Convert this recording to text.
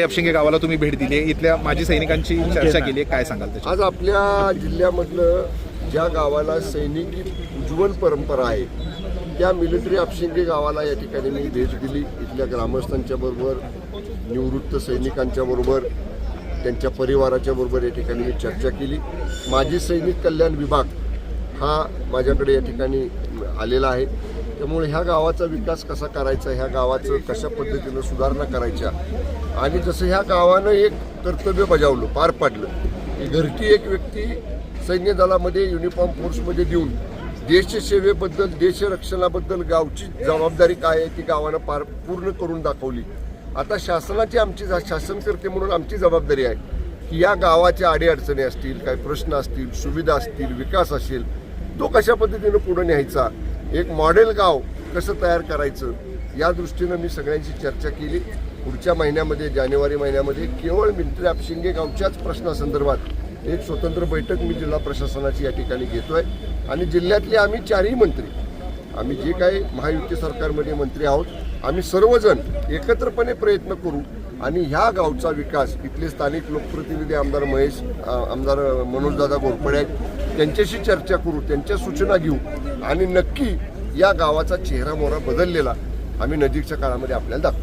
अपशिंगे गावाला तुम्ही भेट दिली आहे, इथल्या माजी सैनिकांची चर्चा केली आहे, काय सांगाल त्याच्यात? आज आपल्या जिल्ह्यामधलं ज्या गावाला सैनिकी उज्ज्वल परंपरा आहे त्या मिलिटरी अपशिंगे गावाला या ठिकाणी मी भेट दिली. इथल्या ग्रामस्थांच्या बरोबर, निवृत्त सैनिकांच्या बरोबर, त्यांच्या परिवाराच्या बरोबर या ठिकाणी मी चर्चा केली. माजी सैनिक कल्याण विभाग हा माझ्याकडे या ठिकाणी आलेला आहे. त्यामुळे ह्या गावाचा विकास कसा करायचा, ह्या गावाचं कशा पद्धतीनं सुधारणा करायच्या आणि जसं ह्या गावानं एक कर्तव्य बजावलं, पार पाडलं की घरटी एक व्यक्ती सैन्य दलामध्ये युनिफॉर्म फोर्समध्ये देऊन देशसेवेबद्दल, देशरक्षणाबद्दल गावची जबाबदारी काय आहे ती गावानं पूर्ण करून दाखवली. आता शासनाची शासनकर्ते म्हणून आमची जबाबदारी आहे की या गावाच्या अडीअडचणी असतील, काही प्रश्न असतील, सुविधा असतील, विकास असेल, तो कशा पद्धतीनं पुढे न्यायचा, एक मॉडेल गाव कसं तयार करायचं या दृष्टीनं मी सगळ्यांची चर्चा केली. पुढच्या महिन्यामध्ये, जानेवारी महिन्यामध्ये केवळ मिलिटरी अपशिंगे गावच्याच प्रश्नासंदर्भात एक स्वतंत्र बैठक मी जिल्हा प्रशासनाची या ठिकाणी घेतोय आणि जिल्ह्यातले आम्ही चारही मंत्री, आम्ही जे काही महायुती सरकारमध्ये मंत्री आहोत, आम्ही सर्वजण एकत्रपणे प्रयत्न करू आणि ह्या गावचा विकास, इथले स्थानिक लोकप्रतिनिधी आमदार मनोजदादा घोरपडे आहेत, त्यांच्याशी चर्चा करू, त्यांच्या सूचना घेऊ आणि नक्की या गावाचा चेहरा मोहरा बदललेला आम्ही नजीकच्या काळामध्ये आपल्याला दाखवू.